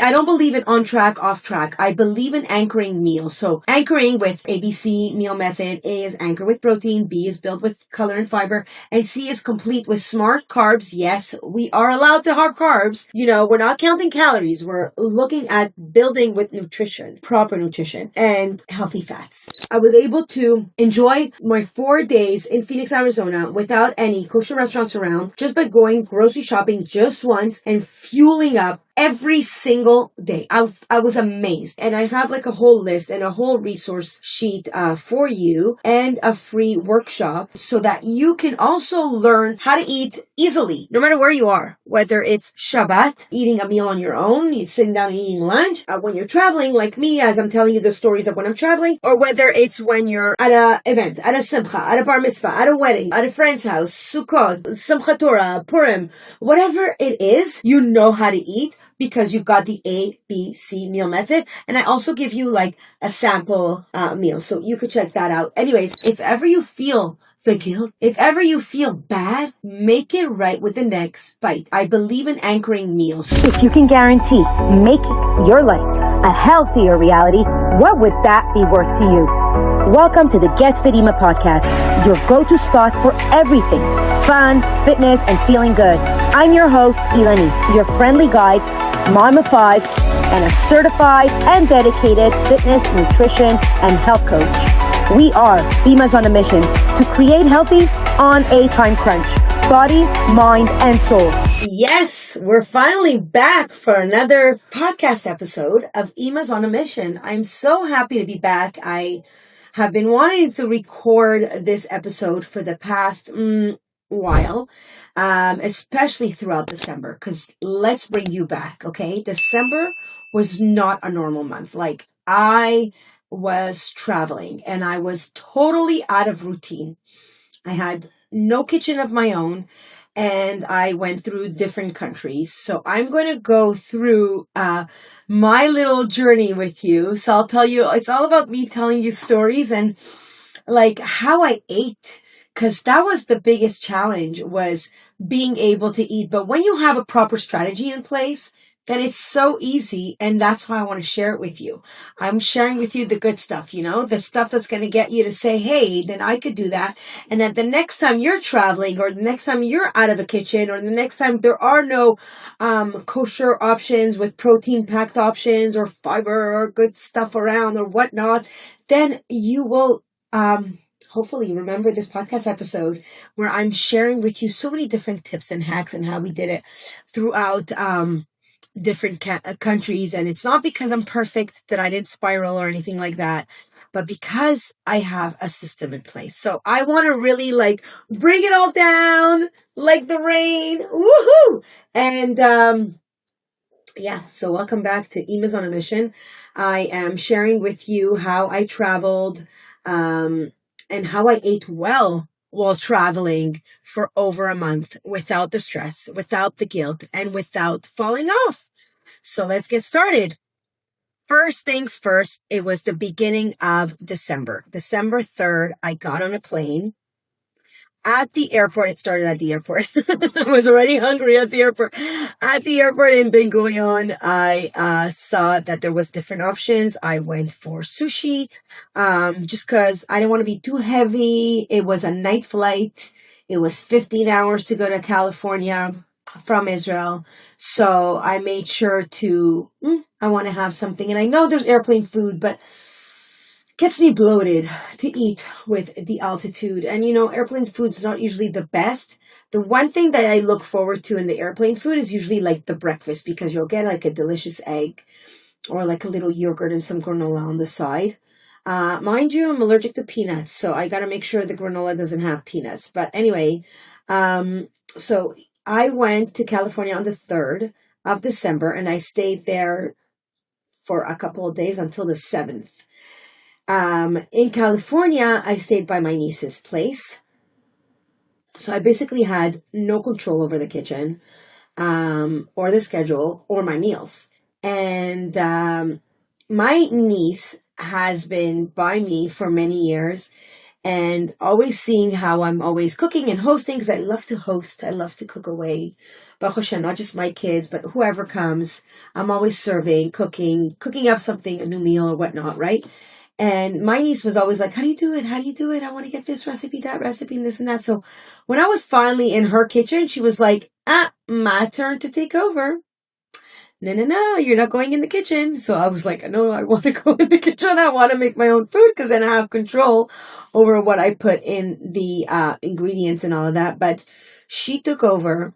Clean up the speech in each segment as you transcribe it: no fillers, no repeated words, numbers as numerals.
I don't believe in on track, off track. I believe in anchoring meals. So anchoring with ABC meal method. A is anchor with protein. B is build with color and fiber. And C is complete with smart carbs. Yes, we are allowed to have carbs. You know, we're not counting calories. We're looking at building with nutrition, proper nutrition, and healthy fats. I was able to enjoy my 4 days in Phoenix, Arizona without any kosher restaurants around, just by going grocery shopping just once and fueling up every single day. I was amazed. And I have like a whole list and a whole resource sheet for you and a free workshop so that you can also learn how to eat easily, no matter where you are, whether it's Shabbat, eating a meal on your own, you're sitting down and eating lunch, when you're traveling like me, as I'm telling you the stories of when I'm traveling, or whether it's when you're at an event, at a simcha, at a bar mitzvah, at a wedding, at a friend's house, Sukkot, Simchat Torah, Purim, whatever it is, you know how to eat, because you've got the ABC meal method. And I also give you like a sample meal. So you could check that out. Anyways, if ever you feel the guilt, if ever you feel bad, make it right with the next bite. I believe in anchoring meals. If you can guarantee making your life a healthier reality, what would that be worth to you? Welcome to the Get Fit Ima podcast, your go-to spot for everything fun, fitness, and feeling good. I'm your host, Ilani, your friendly guide, mom of 5, and a certified and dedicated fitness, nutrition, and health coach. We are Imas on a mission to create healthy on a time crunch, body, mind, and soul. Yes, we're finally back for another podcast episode of Imas on a Mission. I'm so happy to be back. I have been wanting to record this episode for the past while, especially throughout December, because let's bring you back, okay? December was not a normal month. Like, I was traveling and I was totally out of routine. I had no kitchen of my own and I went through different countries. So I'm going to go through my little journey with you. So I'll tell you, it's all about me telling you stories and like how I ate. Because that was the biggest challenge, was being able to eat. But when you have a proper strategy in place, then it's so easy. And that's why I want to share it with you. I'm sharing with you the good stuff, you know, the stuff that's going to get you to say, hey, then I could do that. And then the next time you're traveling, or the next time you're out of a kitchen, or the next time there are no kosher options with protein packed options or fiber or good stuff around or whatnot, then you will hopefully remember this podcast episode where I'm sharing with you so many different tips and hacks and how we did it throughout different countries. And it's not because I'm perfect that I didn't spiral or anything like that, but because I have a system in place. So I want to really like bring it all down like the rain. Woohoo! And yeah, so welcome back to Ima's on a Mission. I am sharing with you how I traveled, and how I ate well while traveling for over a month without the stress, without the guilt, and without falling off. So let's get started. First things first, it was the beginning of December. December 3rd, I got on a plane. At the airport, it started at the airport. I was already hungry at the airport. At the airport in Ben Gurion, I saw that there was different options. I went for sushi, just because I didn't want to be too heavy. It was a night flight. It was 15 hours to go to California from Israel. So I made sure to, I want to have something. And I know there's airplane food, but gets me bloated to eat with the altitude. And, you know, airplane food is not usually the best. The one thing that I look forward to in the airplane food is usually like the breakfast, because you'll get like a delicious egg or like a little yogurt and some granola on the side. Mind you, I'm allergic to peanuts, so I got to make sure the granola doesn't have peanuts. But anyway, so I went to California on the 3rd of December and I stayed there for a couple of days until the 7th. In California, I stayed by my niece's place. So I basically had no control over the kitchen, or the schedule, or my meals. And my niece has been by me for many years. and always seeing how I'm always cooking and hosting, because I love to host. I love to cook away. Baruch Hashem, not just my kids, but whoever comes, I'm always serving, cooking up something, a new meal or whatnot, right? And my niece was always like, how do you do it? How do you do it? I want to get this recipe, that recipe, and this and that. So when I was finally in her kitchen, she was like, my turn to take over. No, you're not going in the kitchen. So I was like, no, I want to go in the kitchen. I want to make my own food because then I have control over what I put in the ingredients and all of that. But she took over.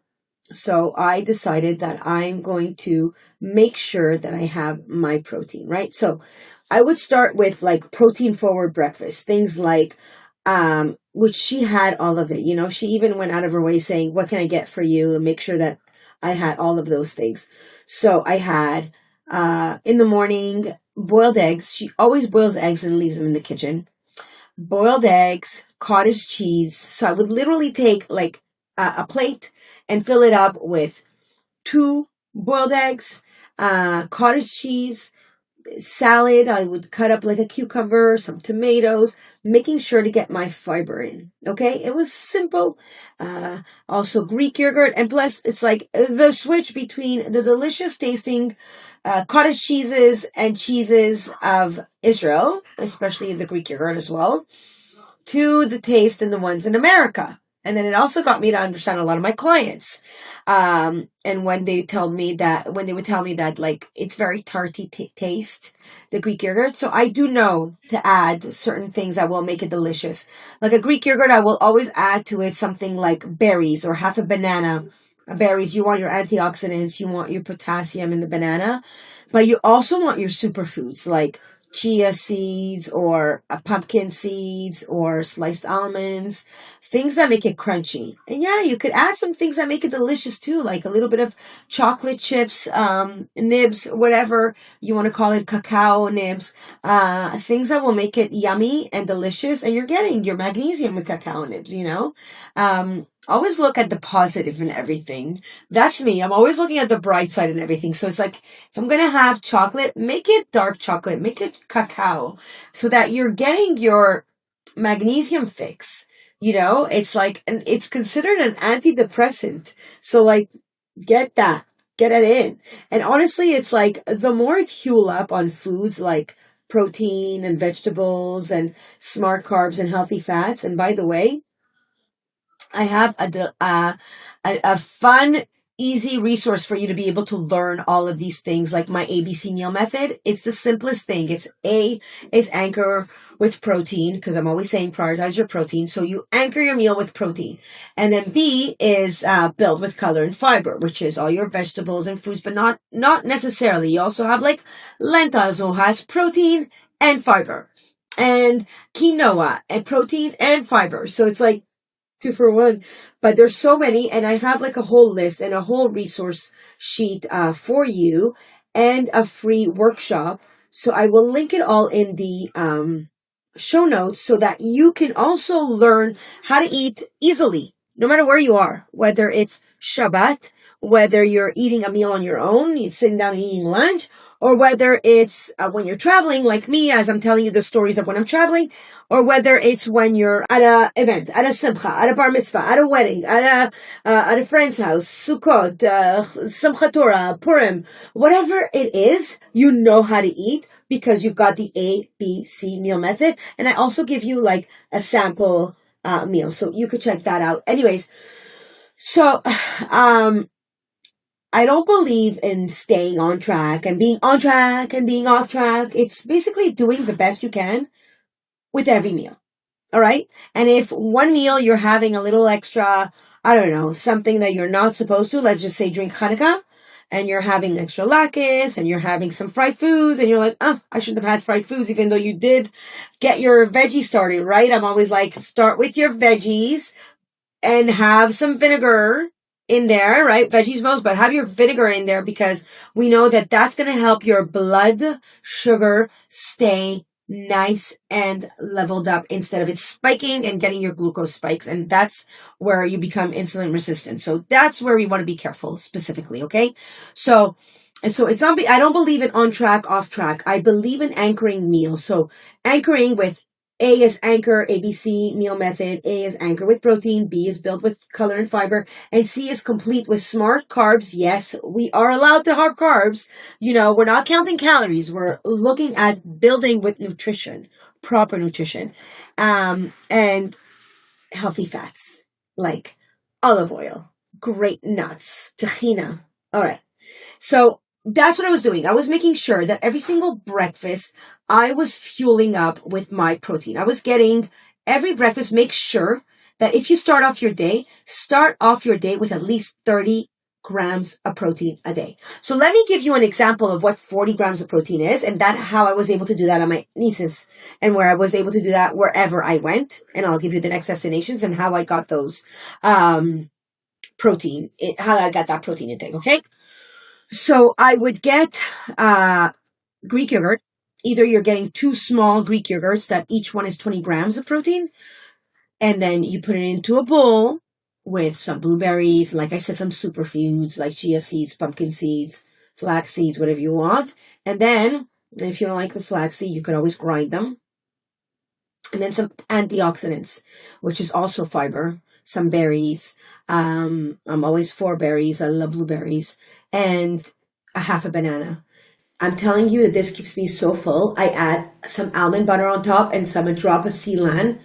So I decided that I'm going to make sure that I have my protein, right? So I would start with like protein forward breakfast, things like, which she had all of it. You know, she even went out of her way saying, what can I get for you? And make sure that I had all of those things. So I had, in the morning, boiled eggs. She always boils eggs and leaves them in the kitchen. Boiled eggs, cottage cheese. So I would literally take like a plate and fill it up with 2 boiled eggs, cottage cheese, salad. I would cut up like a cucumber, some tomatoes, making sure to get my fiber in. Okay. It was simple. Also Greek yogurt. And plus it's like the switch between the delicious tasting, cottage cheeses and cheeses of Israel, especially the Greek yogurt as well, to the taste and the ones in America. And then it also got me to understand a lot of my clients. And when they would tell me that like it's very tarty taste, the Greek yogurt. So I do know to add certain things that will make it delicious. Like a Greek yogurt, I will always add to it something like berries or half a banana. Berries, you want your antioxidants, you want your potassium in the banana, but you also want your superfoods like chia seeds or pumpkin seeds or sliced almonds, things that make it crunchy. And yeah, you could add some things that make it delicious too, like a little bit of chocolate chips, nibs, whatever you want to call it, cacao nibs, things that will make it yummy and delicious. And you're getting your magnesium with cacao nibs, you know? Always look at the positive in everything. That's me. I'm always looking at the bright side in everything. So it's like, if I'm going to have chocolate, make it dark chocolate, make it cacao so that you're getting your magnesium fix. You know, it's like, and it's considered an antidepressant. So like, get it in. And honestly, it's like the more you fuel up on foods like protein and vegetables and smart carbs and healthy fats. And by the way, I have a fun, easy resource for you to be able to learn all of these things, like my ABC meal method. It's the simplest thing. It's anchor with protein, because I'm always saying prioritize your protein. So you anchor your meal with protein. And then B is build with color and fiber, which is all your vegetables and fruits, but not necessarily. You also have like lentils, who has protein and fiber, and quinoa and protein and fiber. So it's like 2 for 1, but there's so many, and I have like a whole list and a whole resource sheet for you and a free workshop. So I will link it all in the show notes so that you can also learn how to eat easily, no matter where you are, whether it's Shabbat, whether you're eating a meal on your own, you're sitting down and eating lunch, or whether it's when you're traveling like me, as I'm telling you the stories of when I'm traveling, or whether it's when you're at an event, at a simcha, at a bar mitzvah, at a wedding, at a friend's house, Sukkot, Simchat Torah, Purim, whatever it is, you know how to eat because you've got the ABC meal method. And I also give you like a sample meal, so you could check that out. Anyways, so I don't believe in staying on track and being on track and being off track. It's basically doing the best you can with every meal. All right. And if one meal you're having a little extra, I don't know, something that you're not supposed to, let's just say drink Hanukkah, and you're having extra latkes and you're having some fried foods and you're like, I shouldn't have had fried foods, even though you did get your veggies started, right? I'm always like, start with your veggies and have some vinegar in there, right? Veggies Most, but have your vinegar in there because we know that that's going to help your blood sugar stay nice and leveled up instead of it spiking and getting your glucose spikes. And that's where you become insulin resistant. So that's where we want to be careful specifically. Okay. So it's not, I don't believe in on track, off track. I believe in anchoring meals. So anchoring with A is anchor, ABC, meal method. A is anchor with protein. B is build with color and fiber. And C is complete with smart carbs. Yes, we are allowed to have carbs. We're not counting calories. We're looking at building with nutrition, proper nutrition, and healthy fats like olive oil, great nuts, tahina. All right. So that's what I was doing. I was making sure that every single breakfast, I was fueling up with my protein. I was getting every breakfast, make sure that if you start off your day with at least 30 grams of protein a day. So let me give you an example of what 40 grams of protein is, and that how I was able to do that on my nieces, and where I was able to do that wherever I went. And I'll give you the next destinations and how I got those protein, how I got that protein intake, okay? So I would get Greek yogurt. Either you're getting 2 small Greek yogurts that each one is 20 grams of protein, and then you put it into a bowl with some blueberries, like I said, some superfoods like chia seeds, pumpkin seeds, flax seeds, whatever you want. And then, if you don't like the flax seed, you could always grind them. And then some antioxidants, which is also fiber, some berries. I'm always for berries. I love blueberries. And a half a banana. I'm telling you that this keeps me so full. I add some almond butter on top and a drop of Ceylon.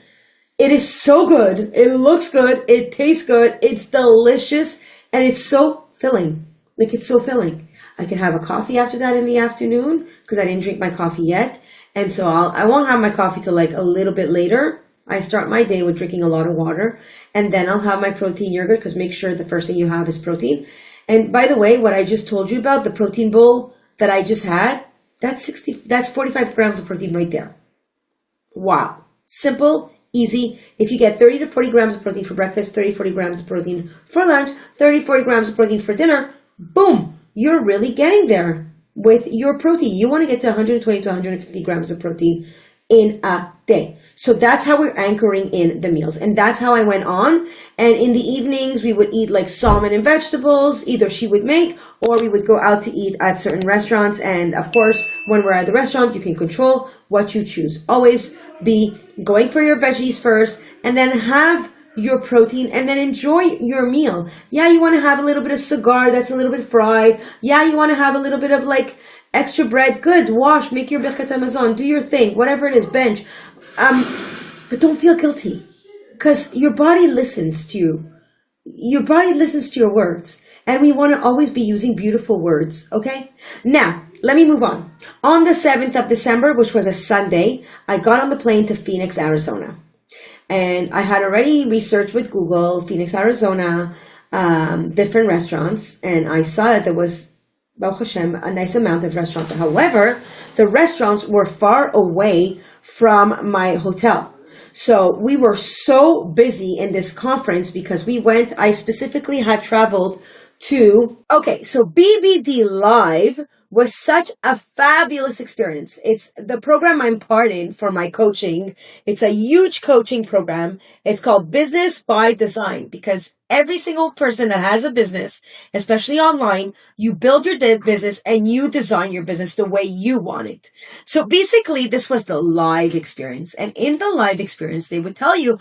It is so good. It looks good. It tastes good. It's delicious. And it's so filling. Like, it's so filling. I can have a coffee after that in the afternoon because I didn't drink my coffee yet. And so I won't have my coffee till like a little bit later. I start my day with drinking a lot of water. And then I'll have my protein yogurt because make sure the first thing you have is protein. And by the way, what I just told you about, the protein bowl that I just had, that's 45 grams of protein right there. Wow. Simple. Easy. If you get 30 to 40 grams of protein for breakfast, 30, 40 grams of protein for lunch, 30, 40 grams of protein for dinner, boom, you're really getting there with your protein. You want to get to 120 to 150 grams of protein in a day. So that's how we're anchoring in the meals. And that's how I went on. And in the evenings, we would eat like salmon and vegetables, either she would make, or we would go out to eat at certain restaurants. And of course, when we're at the restaurant, you can control what you choose. Always be going for your veggies first, and then have your protein, and then enjoy your meal. Yeah, you want to have a little bit of cigar that's a little bit fried. Yeah, you want to have a little bit of like extra bread. Good. Wash, make your birkat hamazon, do your thing, whatever it is, bench. But don't feel guilty, because your body listens to you. Your body listens to your words, and we want to always be using beautiful words, okay? Now, let me move on. On the 7th of December, which was a Sunday, I got on the plane to Phoenix, Arizona. And I had already researched with Google, Phoenix, Arizona, different restaurants, and I saw that there was, Baruch Hashem, a nice amount of restaurants. However, the restaurants were far away from my hotel. So we were so busy in this conference because I specifically had traveled to, so BBD Live was such a fabulous experience. It's the program I'm part in for my coaching. It's a huge coaching program. It's called Business by Design, because every single person that has a business, especially online, you build your business and you design your business the way you want it. So basically, this was the live experience. And in the live experience, they would tell you,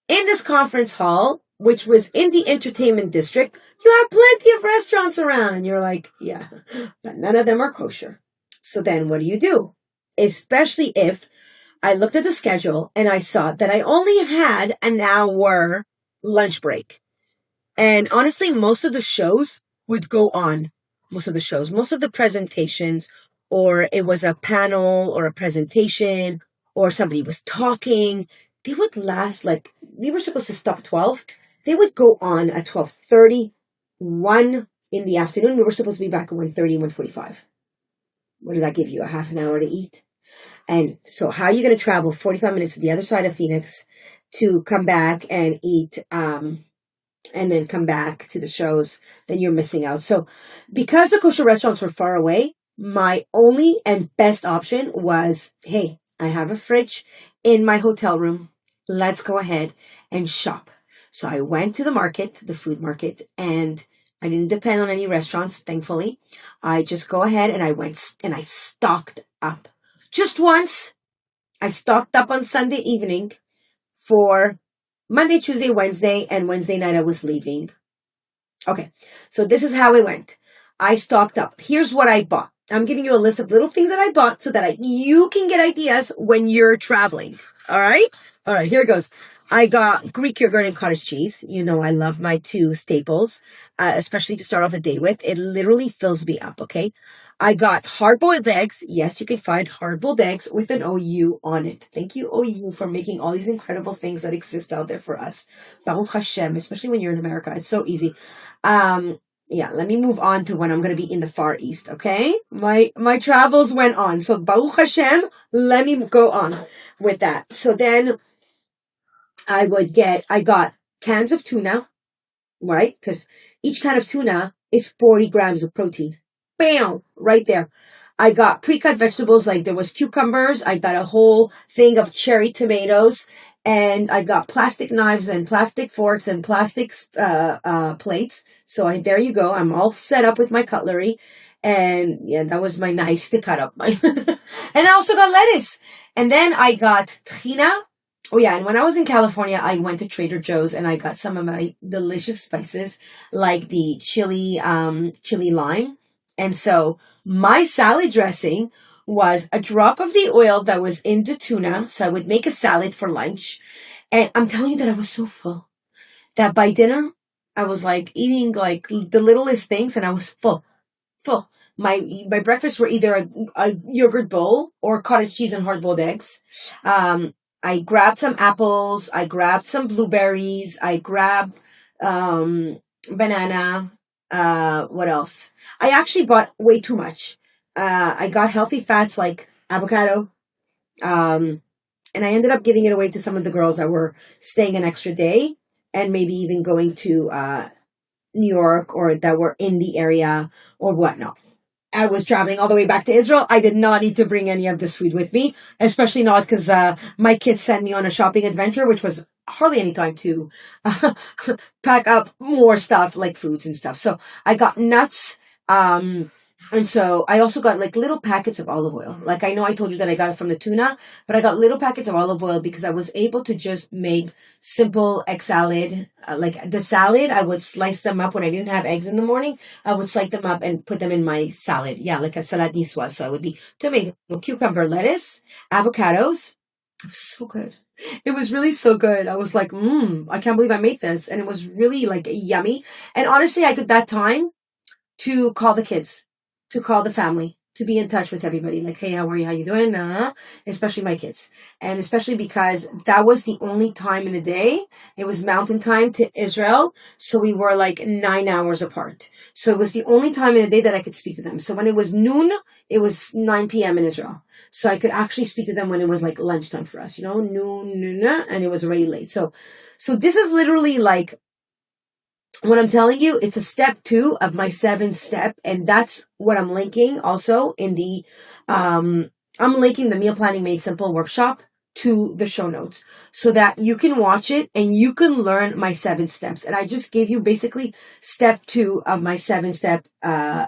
in this conference hall, which was in the entertainment district, you have plenty of restaurants around. And you're like, yeah, but none of them are kosher. So then what do? Especially if I looked at the schedule and I saw that I only had an hour lunch break. And honestly, most of the shows would go on. Most of the presentations, or it was a panel or a presentation, or somebody was talking, they would last we were supposed to stop at 12. They would go on at 12:30, 1 in the afternoon. We were supposed to be back at 1:30, 1:45. What does that give you? A half an hour to eat? And so how are you going to travel 45 minutes to the other side of Phoenix to come back and eat, and then come back to the shows? Then you're missing out. So because the kosher restaurants were far away, my only and best option was, hey, I have a fridge in my hotel room. Let's go ahead and shop. So I went to the food market, and I didn't depend on any restaurants, thankfully. I just go ahead and I went and I stocked up. Just once, I stocked up on Sunday evening for Monday, Tuesday, Wednesday, and Wednesday night I was leaving. Okay, so this is how it went. I stocked up. Here's what I bought. I'm giving you a list of little things that I bought so that you can get ideas when you're traveling. All right? All right, here it goes. I got Greek yogurt and cottage cheese. You know, I love my two staples, especially to start off the day with. It literally fills me up, okay? I got hard-boiled eggs. Yes, you can find hard-boiled eggs with an OU on it. Thank you, OU, for making all these incredible things that exist out there for us. Baruch Hashem, especially when you're in America. It's so easy. Yeah, let me move on to when I'm going to be in the Far East, okay? My travels went on. So Baruch Hashem, let me go on with that. So then I got cans of tuna, right? Because each can of tuna is 40 grams of protein. Bam! Right there. I got pre-cut vegetables, like there was cucumbers. I got a whole thing of cherry tomatoes. And I got plastic knives and plastic forks and plastic plates. So there you go. I'm all set up with my cutlery. And yeah, that was my knives to cut up my. And I also got lettuce. And then I got tahina. Oh yeah, and when I was in California, I went to Trader Joe's and I got some of my delicious spices, like the chili lime. And so my salad dressing was a drop of the oil that was in the tuna. So I would make a salad for lunch. And I'm telling you that I was so full that by dinner, I was like eating like the littlest things and I was full. My breakfast were either a yogurt bowl or cottage cheese and hard-boiled eggs. I grabbed some apples. I grabbed some blueberries. I grabbed banana. What else? I actually bought way too much. I got healthy fats like avocado. And I ended up giving it away to some of the girls that were staying an extra day and maybe even going to New York or that were in the area or whatnot. I was traveling all the way back to Israel. I did not need to bring any of this food with me, especially not because my kids sent me on a shopping adventure, which was hardly any time to pack up more stuff like foods and stuff. So I got nuts. And so I also got like little packets of olive oil. Like I know I told you that I got it from the tuna, but I got little packets of olive oil because I was able to just make simple egg salad. Like the salad, I would slice them up when I didn't have eggs in the morning. I would slice them up and put them in my salad. Yeah, like a salad niçoise. So it would be tomato, cucumber, lettuce, avocados. It was so good. It was really so good. I was like, I can't believe I made this. And it was really like yummy. And honestly, I took that time to call the kids, to call the family, to be in touch with everybody. Like, hey, how are you? How you doing? Especially my kids. And especially because that was the only time in the day. It was mountain time to Israel. So we were like 9 hours apart. So it was the only time in the day that I could speak to them. So when it was noon, it was 9 p.m. in Israel. So I could actually speak to them when it was like lunchtime for us, noon, and it was already late. So this is literally like, what I'm telling you, it's a step 2 of my 7-step. And that's what I'm linking also in the, I'm linking the Meal Planning Made Simple workshop to the show notes so that you can watch it and you can learn my 7 steps. And I just gave you basically step 2 of my 7-step,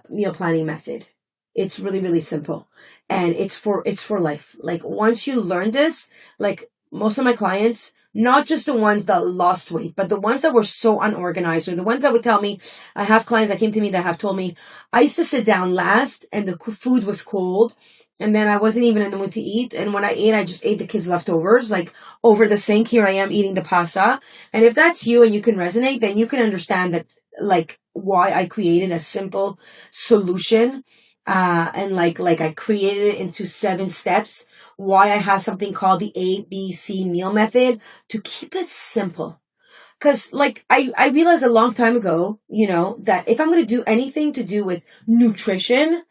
meal planning method. It's really, really simple. And it's for life. Like once you learn this, like most of my clients, not just the ones that lost weight, but the ones that were so unorganized, or the ones that would tell me, I have clients that came to me that have told me, I used to sit down last and the food was cold and then I wasn't even in the mood to eat. And when I ate, I just ate the kids' leftovers, like over the sink. Here I am eating the pasta. And if that's you and you can resonate, then you can understand that, like, why I created a simple solution. And like I created it into 7 steps. Why I have something called the ABC meal method to keep it simple. Cause like I realized a long time ago, that if I'm going to do anything to do with nutrition,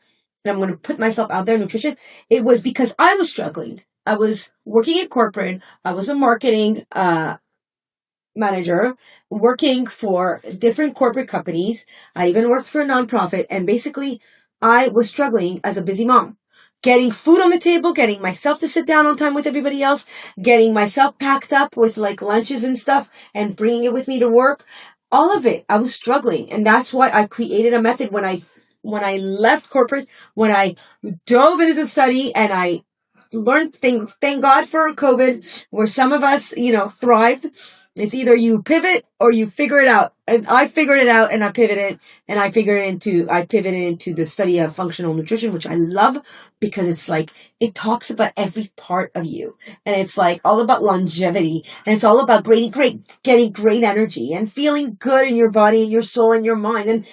and I'm going to put myself out there, nutrition, it was because I was struggling. I was working in corporate. I was a marketing, manager working for different corporate companies. I even worked for a nonprofit, and basically I was struggling as a busy mom, getting food on the table, getting myself to sit down on time with everybody else, getting myself packed up with like lunches and stuff and bringing it with me to work. All of it, I was struggling. And that's why I created a method when I left corporate, when I dove into the study and I thank God for COVID, where some of us, thrived. It's either you pivot or you figure it out. And I figured it out and I pivoted and I pivoted into the study of functional nutrition, which I love because it's like, it talks about every part of you. And it's like all about longevity and it's all about getting great energy and feeling good in your body and your soul and your mind and,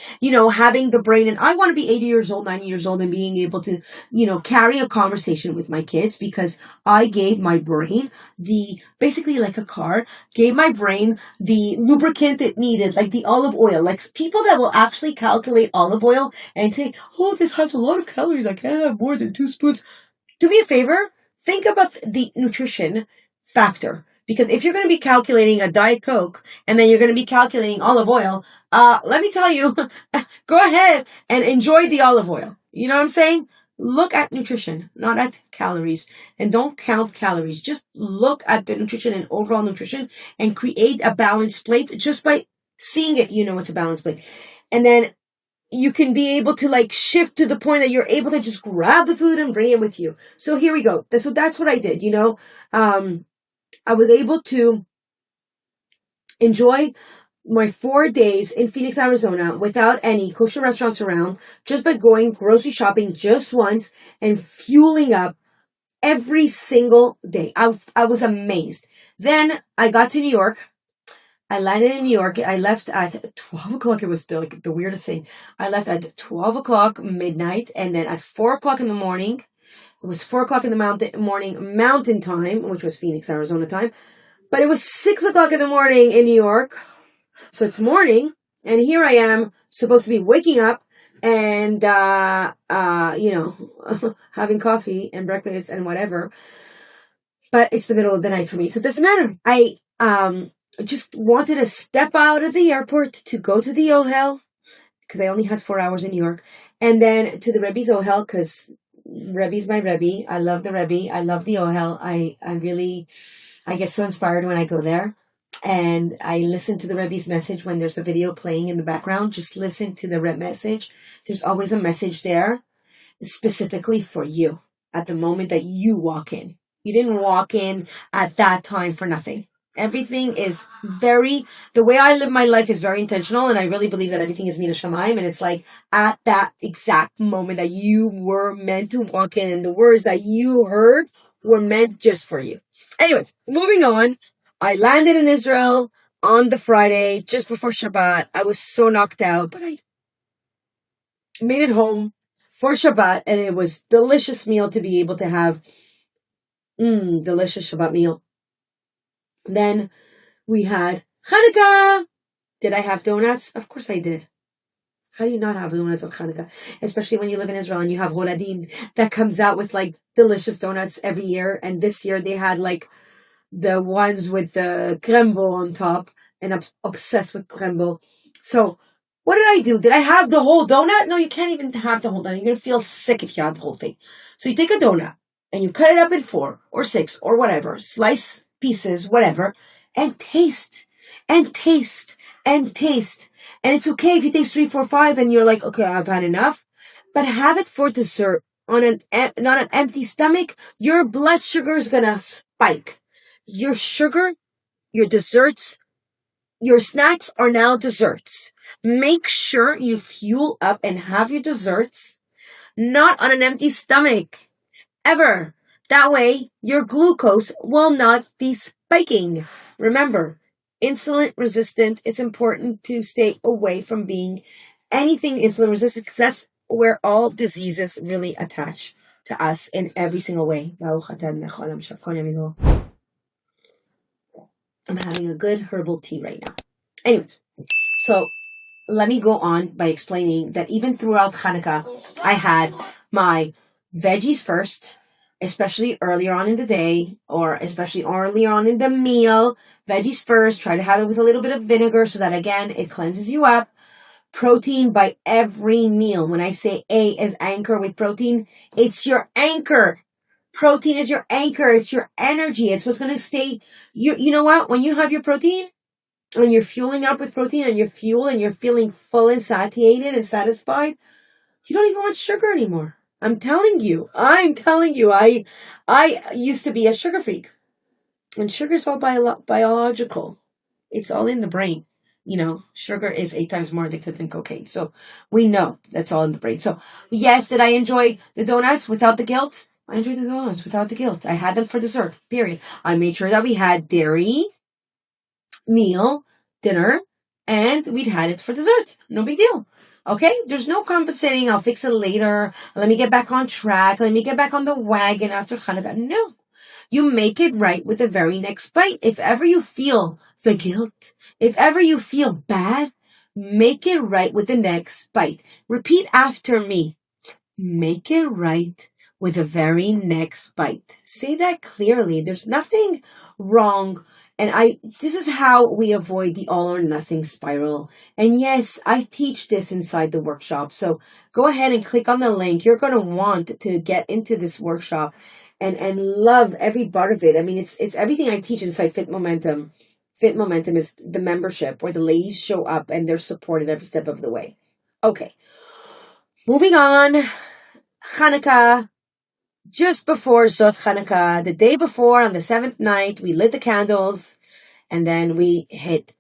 having the brain. And I want to be 80 years old, 90 years old and being able to, carry a conversation with my kids because I gave my brain basically like a car, gave my brain the lubricant it needed, like the olive oil, like people that will actually calculate olive oil and say, oh, this has a lot of calories. I can't have more than 2 spoons. Do me a favor. Think about the nutrition factor. Because if you're going to be calculating a Diet Coke and then you're going to be calculating olive oil, let me tell you, go ahead and enjoy the olive oil. You know what I'm saying? Look at nutrition, not at calories. And don't count calories. Just look at the nutrition and overall nutrition and create a balanced plate. Just by seeing it, it's a balanced plate. And then you can be able to shift to the point that you're able to just grab the food and bring it with you. So here we go. So that's what I did, I was able to enjoy my 4 days in Phoenix, Arizona without any kosher restaurants around, just by going grocery shopping just once and fueling up every single day. I was amazed. Then I got to New York. I landed in New York. I left at 12 o'clock. It was the weirdest thing. I left at 12 o'clock midnight and then at 4 o'clock in the morning, it was 4 o'clock in the morning mountain time, which was Phoenix, Arizona time. But it was 6 o'clock in the morning in New York. So it's morning. And here I am supposed to be waking up and, having coffee and breakfast and whatever. But it's the middle of the night for me. So it doesn't matter. I just wanted to step out of the airport to go to the Ohel because I only had 4 hours in New York. And then to the Rebbe's Ohel because Rebbe's my Rebbe. I love the Rebbe. I love the Ohel. I get so inspired when I go there. And I listen to the Rebbe's message when there's a video playing in the background. Just listen to the Rebbe message. There's always a message there specifically for you at the moment that you walk in. You didn't walk in at that time for nothing. Everything is the way I live my life is very intentional, and I really believe that everything is mina shamayim, and it's like at that exact moment that you were meant to walk in, and the words that you heard were meant just for you. Anyways, moving on. I landed in Israel on the Friday, just before Shabbat. I was so knocked out, but I made it home for Shabbat, and it was delicious meal to be able to have. Delicious Shabbat meal. Then we had Hanukkah. Did I have donuts? Of course I did. How do you not have donuts on Hanukkah? Especially when you live in Israel and you have Horadin that comes out with delicious donuts every year. And this year they had the ones with the crumble on top, and I'm obsessed with crumble. So what did I do? Did I have the whole donut? No, you can't even have the whole donut. You're going to feel sick if you have the whole thing. So you take a donut and you cut it up in 4 or 6 or whatever, slice pieces, whatever, and taste, and taste, and taste. And it's okay if you taste 3, 4, 5 and you're like, okay, I've had enough. But have it for dessert not an empty stomach. Your blood sugar is going to spike. Your sugar, your desserts, your snacks are now desserts. Make sure you fuel up and have your desserts not on an empty stomach. Ever. That way, your glucose will not be spiking. Remember, insulin resistant, it's important to stay away from being anything insulin resistant because that's where all diseases really attach to us in every single way. I'm having a good herbal tea right now. Anyways, so let me go on by explaining that even throughout Hanukkah, I had my veggies first, especially earlier on in the day, or especially earlier on in the meal. Veggies first, try to have it with a little bit of vinegar so that, again, it cleanses you up. Protein by every meal. When I say A is anchor with protein, it's your anchor. Protein is your anchor. It's your energy. It's what's going to stay. You know what? When you have your protein, when you're fueling up with protein and you're fuel and you're feeling full and satiated and satisfied, you don't even want sugar anymore. I'm telling you. I used to be a sugar freak. And sugar's all biological. It's all in the brain. Sugar is 8 times more addictive than cocaine. So we know that's all in the brain. So yes, did I enjoy the donuts without the guilt? I enjoyed the donuts without the guilt. I had them for dessert, period. I made sure that we had dairy, meal, dinner, and we'd had it for dessert. No big deal. Okay? There's no compensating. I'll fix it later. Let me get back on track. Let me get back on the wagon after Hanukkah. No. You make it right with the very next bite. If ever you feel the guilt, if ever you feel bad, make it right with the next bite. Repeat after me. Make it right with the very next bite. Say that clearly. There's nothing wrong. And this is how we avoid the all or nothing spiral. And yes, I teach this inside the workshop. So go ahead and click on the link. You're going to want to get into this workshop and love every part of it. I mean, it's everything I teach inside Fit Momentum. Fit Momentum is the membership where the ladies show up and they're supported every step of the way. Okay. Moving on. Hanukkah. Just before Zot Hanukkah, the day before, on the 7th night, we lit the candles, and then we hit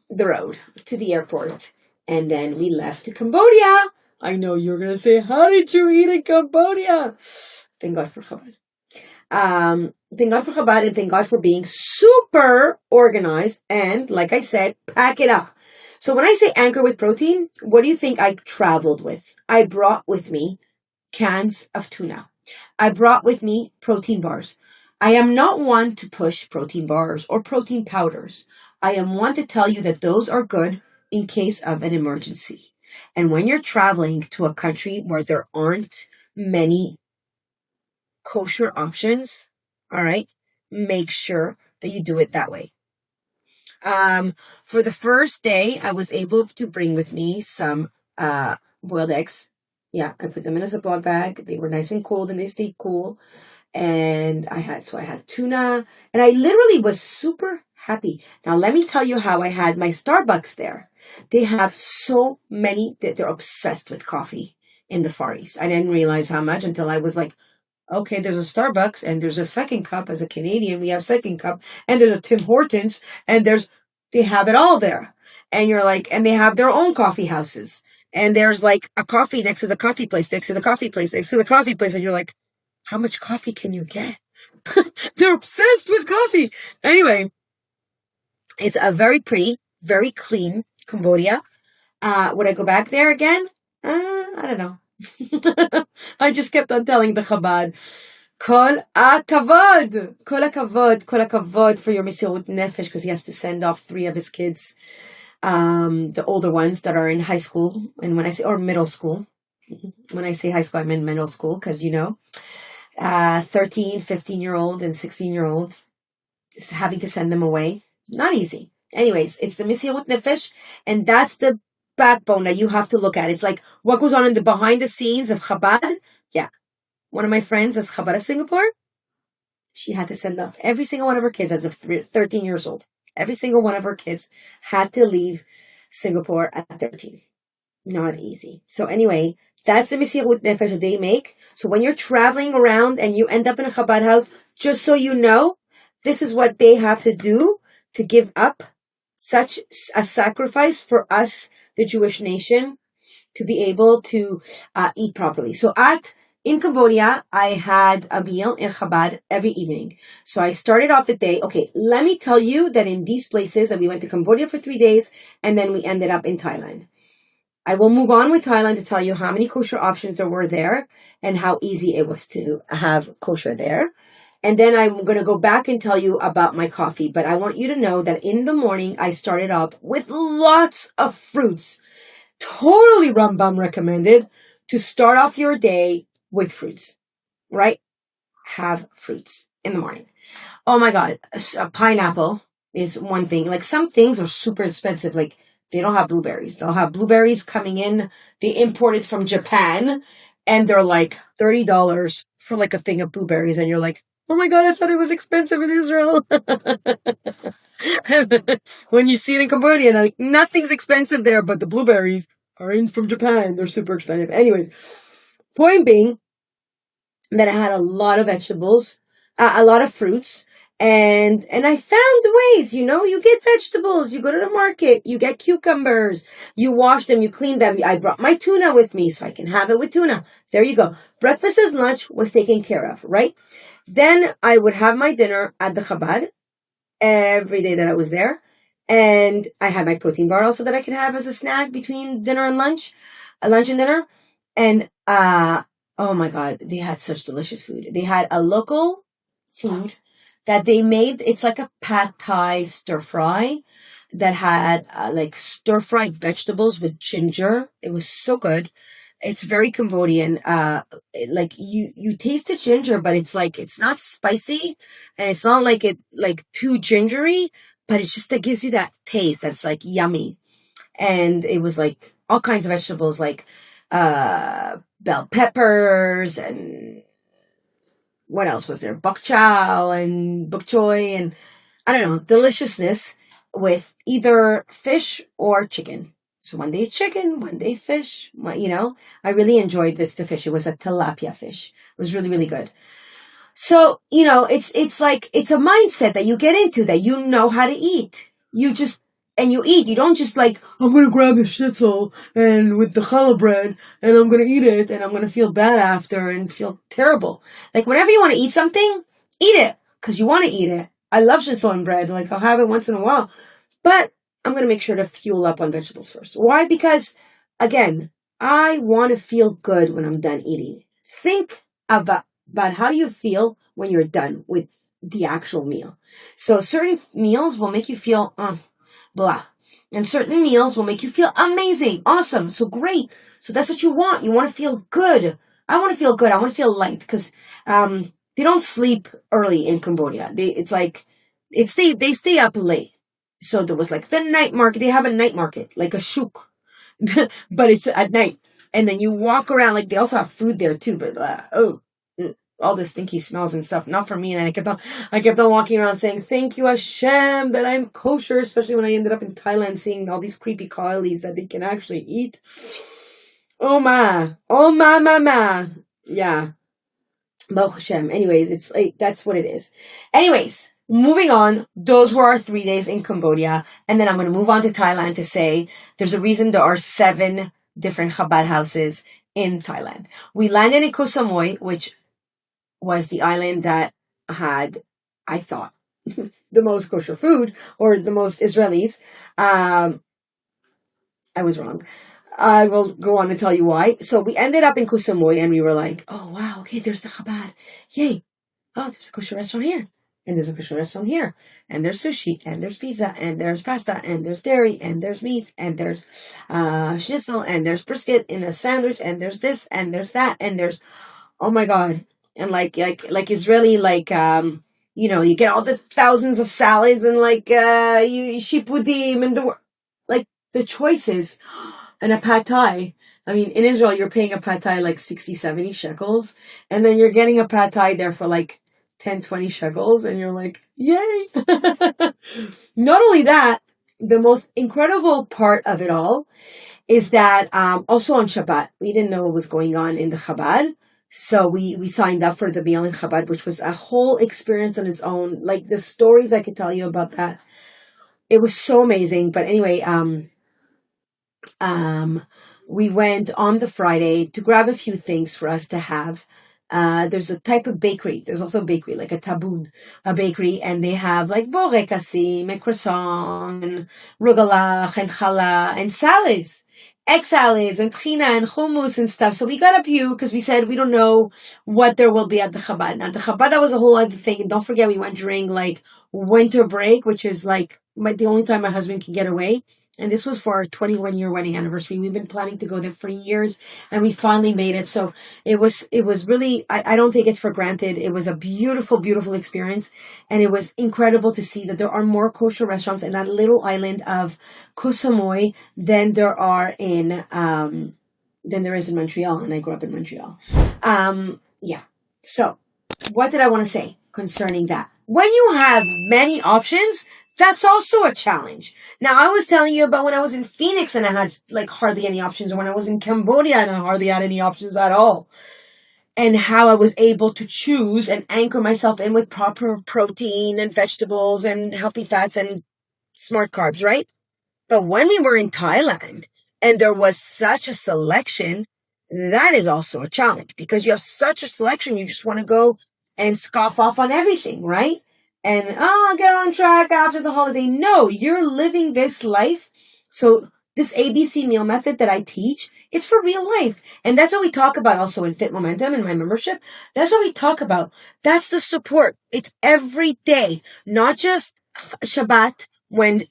the road to the airport, and then we left to Cambodia. I know you're going to say, how did you eat in Cambodia? Thank God for Chabad. Thank God for Chabad, and thank God for being super organized, and like I said, pack it up. So when I say anchor with protein, what do you think I traveled with? I brought with me cans of tuna. I brought with me protein bars. I am not one to push protein bars or protein powders. I am one to tell you that those are good in case of an emergency. And when you're traveling to a country where there aren't many kosher options, all right, make sure that you do it that way. For the first day, I was able to bring with me some boiled eggs. Yeah, I put them in a Ziploc bag. They were nice and cold and they stayed cool. And I had tuna, and I literally was super happy. Now, let me tell you how I had my Starbucks there. They have so many that they're obsessed with coffee in the Far East. I didn't realize how much until I was like, okay, there's a Starbucks and there's a Second Cup. As a Canadian, we have Second Cup, and there's a Tim Hortons, and they have it all there. And you're like, and they have their own coffee houses. And there's like a coffee next to the coffee place, next to the coffee place, next to the coffee place. And you're like, how much coffee can you get? They're obsessed with coffee. Anyway, it's a very pretty, very clean Cambodia. Would I go back there again? I don't know. I just kept on telling the Chabad, Kol hakavod, kol hakavod, kol hakavod for your Mesirut Nefesh, because he has to send off 3 of his kids. The older ones that are in high school, and or middle school. When I say high school, I mean middle school, because 13, 15-year-old and 16-year-old, having to send them away, not easy. Anyways, it's the Mesirut Nefesh, and that's the backbone that you have to look at. It's like what goes on in the behind the scenes of Chabad. Yeah, one of my friends is Chabad of Singapore. She had to send off every single one of her kids as of 13 years old. Every single one of her kids had to leave Singapore at 13. Not easy. So anyway, that's the Mesirut Nefesh that they make. So when you're traveling around and you end up in a Chabad house, just so you know, this is what they have to do to give up such a sacrifice for us, the Jewish nation, to be able to eat properly. So in Cambodia, I had a meal in Chabad every evening. So I started off the day. Okay, let me tell you that in these places, and we went to Cambodia for 3 days, and then we ended up in Thailand. I will move on with Thailand to tell you how many kosher options there were there and how easy it was to have kosher there. And then I'm going to go back and tell you about my coffee. But I want you to know that in the morning, I started off with lots of fruits. Totally Rambam recommended to start off your day with fruits, right? Have fruits in the morning. Oh my God. A pineapple is one thing. Like some things are super expensive. Like they don't have blueberries. They'll have blueberries coming in. They import it from Japan and they're like $30 for like a thing of blueberries. And you're like, oh my God, I thought it was expensive in Israel. When you see it in Cambodia, like nothing's expensive there, but the blueberries are in from Japan. They're super expensive. Anyways, Point being that I had a lot of vegetables, a lot of fruits, and I found ways, you get vegetables, you go to the market, you get cucumbers, you wash them, you clean them. I brought my tuna with me so I can have it with tuna. There you go. Breakfast and lunch was taken care of, right? Then I would have my dinner at the Chabad every day that I was there. And I had my protein bar also that I could have as a snack between dinner and lunch and dinner. And, oh my God, they had such delicious food. They had a local food that they made. It's like a pad thai stir fry that had like stir fried vegetables with ginger. It was so good. It's very Cambodian. Like you taste the ginger, but it's not spicy and it's not like too gingery, but it's just that gives you that taste that's like yummy. And it was like all kinds of vegetables like bell peppers and what else was there? Bok chow and bok choy and I don't know, deliciousness with either fish or chicken. So one day chicken, one day fish, I really enjoyed the fish. It was a tilapia fish. It was really, really good. So, it's like, it's a mindset that you get into that you know how to eat. And you eat. You don't just like, I'm going to grab the schnitzel and with the challah bread and I'm going to eat it and I'm going to feel bad after and feel terrible. Like whenever you want to eat something, eat it because you want to eat it. I love schnitzel and bread. Like I'll have it once in a while, but I'm going to make sure to fuel up on vegetables first. Why? Because again, I want to feel good when I'm done eating. Think about how you feel when you're done with the actual meal. So certain meals will make you feel, blah. And certain meals will make you feel amazing, awesome, so great. So that's what you want. You want to feel good. I want to feel good. I want to feel light because they don't sleep early in Cambodia. They stay up late. So there was like the night market. They have a night market, like a shuk, but it's at night. And then you walk around. Like they also have food there too, but all the stinky smells and stuff. Not for me. And I kept on walking around saying, thank you, Hashem, that I'm kosher, especially when I ended up in Thailand seeing all these creepy coilies that they can actually eat. Oh my. Yeah. Baruch Hashem. Anyways, it's like, that's what it is. Anyways, moving on. Those were our 3 days in Cambodia. And then I'm going to move on to Thailand to say there's a reason there are 7 different Chabad houses in Thailand. We landed in Koh Samui, which was the island that had, I thought, the most kosher food or the most Israelis. I was wrong. I will go on to tell you why. So we ended up in Koh Samui and we were like, oh wow, okay, there's the Chabad. Yay. Oh, there's a kosher restaurant here. And there's a kosher restaurant here. And there's sushi. And there's pizza. And there's pasta. And there's dairy. And there's meat. And there's schnitzel. And there's brisket in a sandwich. And there's this. And there's that. And there's, oh my God. And like Israeli, you get all the thousands of salads and you shipudim and the choices and a pad thai. I mean, in Israel, you're paying a pad thai like 60, 70 shekels. And then you're getting a pad thai there for like 10, 20 shekels. And you're like, yay. Not only that, the most incredible part of it all is that also on Shabbat, we didn't know what was going on in the Chabad. So we signed up for the meal in Chabad, which was a whole experience on its own. Like the stories I could tell you about that. It was so amazing. But anyway, we went on the Friday to grab a few things for us to have. There's a type of bakery. There's also a bakery, like a tabun, a bakery. And they have like borekasim and croissant and rugalach and challah and salads. Egg salads and trina and hummus and stuff. So we got a few because we said we don't know what there will be at the Chabad. Now the Chabad, that was a whole other thing. And don't forget, we went during like winter break, which is like the only time my husband can get away. And this was for our 21-year wedding anniversary. We've been planning to go there for years and we finally made it. So it was really, I don't take it for granted. It was a beautiful, beautiful experience. And it was incredible to see that there are more kosher restaurants in that little island of Koh Samui than there is in Montreal. And I grew up in Montreal. Yeah. So what did I want to say concerning that? When you have many options, that's also a challenge. Now, I was telling you about when I was in Phoenix and I had like hardly any options, or when I was in Cambodia and I hardly had any options at all. and how I was able to choose and anchor myself in with proper protein and vegetables and healthy fats and smart carbs, right? But when we were in Thailand and there was such a selection, that is also a challenge because you have such a selection. You just want to go and scoff off on everything, right? And, oh, get on track after the holiday. No, you're living this life. So this ABC meal method that I teach, it's for real life. And that's what we talk about also in Fit Momentum in my membership. That's what we talk about. That's the support. It's every day, not just Shabbat when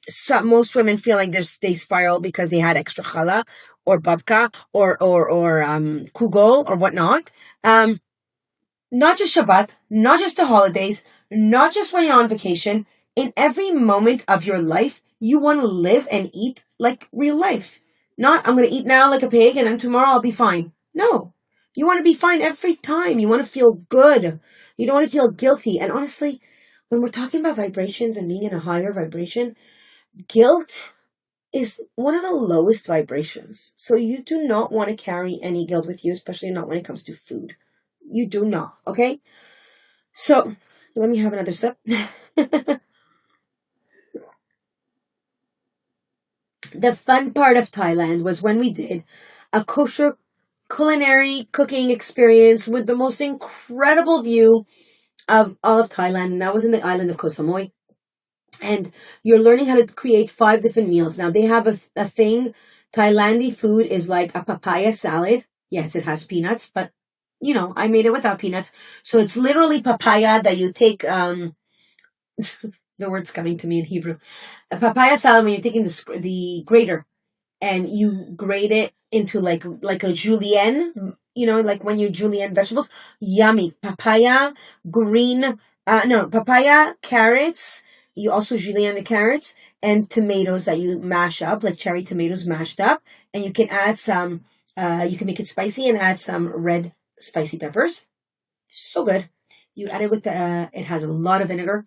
most women feel like they spiral because they had extra challah or babka or kugel or whatnot. Not just Shabbat, not just the holidays, not just when you're on vacation. In every moment of your life, you want to live and eat like real life. Not, I'm going to eat now like a pig and then tomorrow I'll be fine. No. You want to be fine every time. You want to feel good. You don't want to feel guilty. And honestly, when we're talking about vibrations and being in a higher vibration, guilt is one of the lowest vibrations. So you do not want to carry any guilt with you, especially not when it comes to food. You do not, okay? So, let me have another sip. The fun part of Thailand was when we did a kosher culinary cooking experience with the most incredible view of all of Thailand. And that was in the island of Koh Samui. And you're learning how to create 5 different meals. Now, they have a thing. Thailand food is like a papaya salad. Yes, it has peanuts, but, I made it without peanuts. So it's literally papaya that you take, the word's coming to me in Hebrew. A papaya salad when you're taking the grater and you grate it into like a julienne, like when you julienne vegetables. Yummy. Papaya, papaya, carrots. You also julienne the carrots and tomatoes that you mash up, like cherry tomatoes mashed up. And you can add some, you can make it spicy and add some red spicy peppers. So good. You add it with it has a lot of vinegar.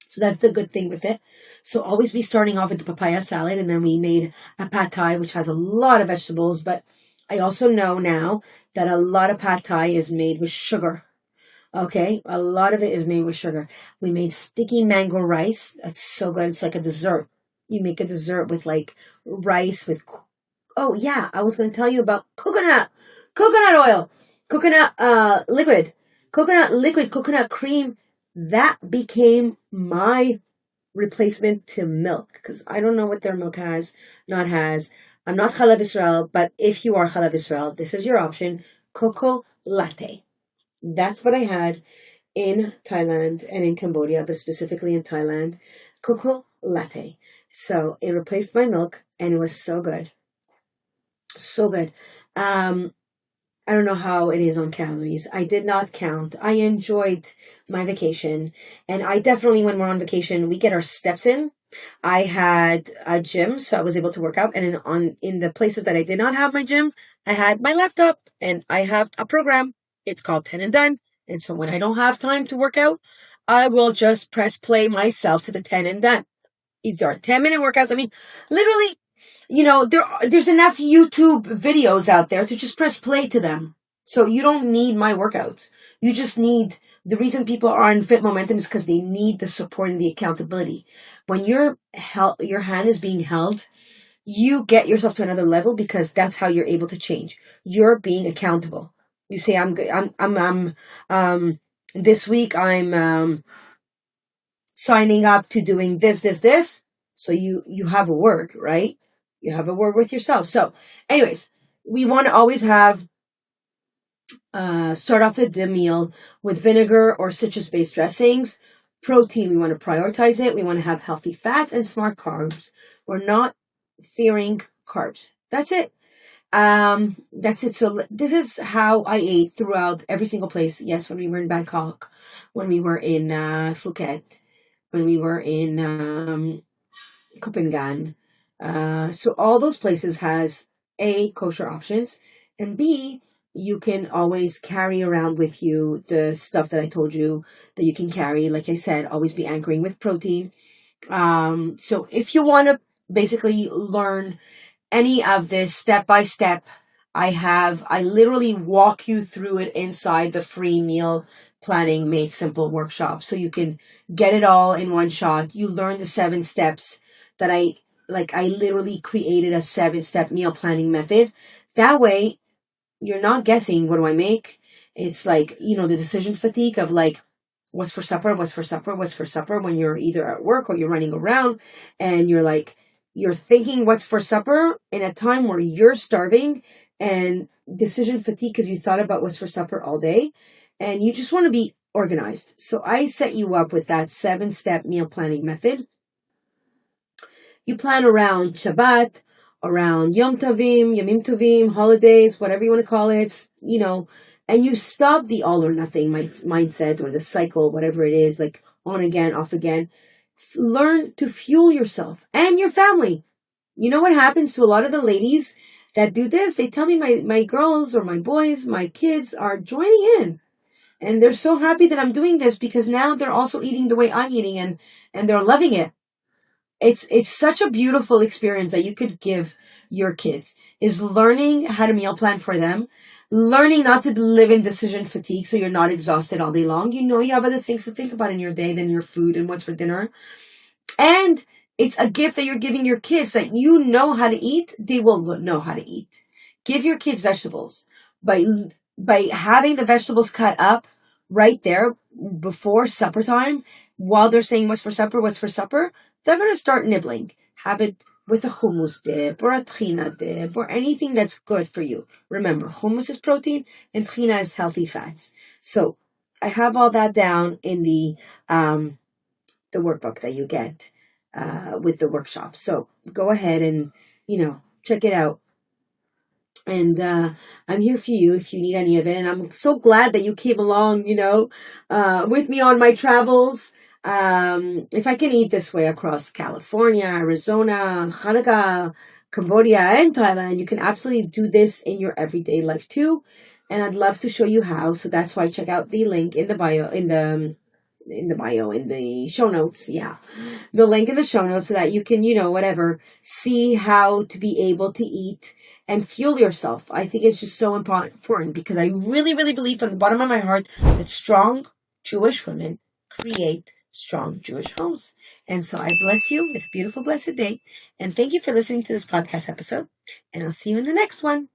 So that's the good thing with it. So always be starting off with the papaya salad. And then we made a pad thai, which has a lot of vegetables. But I also know now that a lot of pad thai is made with sugar. Okay, a lot of it is made with sugar. We made sticky mango rice. That's so good. It's like a dessert. You make a dessert with like rice with... Oh, yeah, I was going to tell you about coconut oil, coconut liquid, coconut cream. That became my replacement to milk because I don't know what their milk not has. I'm not Chalav Israel, but if you are Chalav Israel, this is your option. Cocoa latte. That's what I had in Thailand and in Cambodia, but specifically in Thailand. Cocoa latte. So it replaced my milk and it was so good. So good. I don't know how it is on calories. I did not count. I enjoyed my vacation. And I definitely, when we're on vacation, we get our steps in. I had a gym, so I was able to work out. And in the places that I did not have my gym, I had my laptop and I have a program. It's called 10 and Done. And so when I don't have time to work out, I will just press play myself to the 10 and Done. These are 10-minute workouts. I mean, literally, there's enough YouTube videos out there to just press play to them. So you don't need my workouts. You just need, the reason people are in Fit Momentum is because they need the support and the accountability. When your hand is being held, you get yourself to another level because that's how you're able to change. You're being accountable. You say, I'm this week I'm signing up to doing this. So you have a word, right? You have a word with yourself. So anyways, we want to always have, start off the meal with vinegar or citrus-based dressings. Protein, we want to prioritize it. We want to have healthy fats and smart carbs. We're not fearing carbs. That's it. That's it. So this is how I ate throughout every single place. Yes, when we were in Bangkok, when we were in Phuket, when we were in Copenhagen. So all those places has A, kosher options, and B, you can always carry around with you the stuff that I told you that you can carry. Like I said, always be anchoring with protein. So if you want to basically learn any of this step by step, I literally walk you through it inside the free meal planning made simple workshop. So you can get it all in one shot. You learn the 7 steps that I literally created a 7-step meal planning method. That way you're not guessing, what do I make? It's like, the decision fatigue of like, what's for supper, what's for supper, what's for supper, when you're either at work or you're running around and you're thinking what's for supper in a time where you're starving, and decision fatigue because you thought about what's for supper all day and you just want to be organized. So I set you up with that 7-step meal planning method. You plan around Shabbat, around Yom Tovim, Yamim Tovim, holidays, whatever you want to call it, and you stop the all or nothing mindset or the cycle, whatever it is, like on again, off again. Learn to fuel yourself and your family. You know what happens to a lot of the ladies that do this? They tell me my girls or my boys, my kids are joining in. And they're so happy that I'm doing this because now they're also eating the way I'm eating and they're loving it. It's such a beautiful experience that you could give your kids, is learning how to meal plan for them, learning not to live in decision fatigue so you're not exhausted all day long. You have other things to think about in your day than your food and what's for dinner. And it's a gift that you're giving your kids, that you know how to eat, they will know how to eat. Give your kids vegetables. By having the vegetables cut up right there before supper time, while they're saying what's for supper, they're going to start nibbling. Have it with a hummus dip or a trina dip or anything that's good for you. Remember, hummus is protein and trina is healthy fats. So I have all that down in the workbook that you get with the workshop. So go ahead and, check it out. And I'm here for you if you need any of it. And I'm so glad that you came along, with me on my travels. If I can eat this way across California, Arizona, Hanukkah, Cambodia, and Thailand, you can absolutely do this in your everyday life too. And I'd love to show you how. So that's why check out the link in the bio, in the show notes. Yeah. The link in the show notes so that you can, see how to be able to eat and fuel yourself. I think it's just so important because I really, really believe from the bottom of my heart that strong Jewish women create strong Jewish homes. And so I bless you with a beautiful, blessed day. And thank you for listening to this podcast episode. And I'll see you in the next one.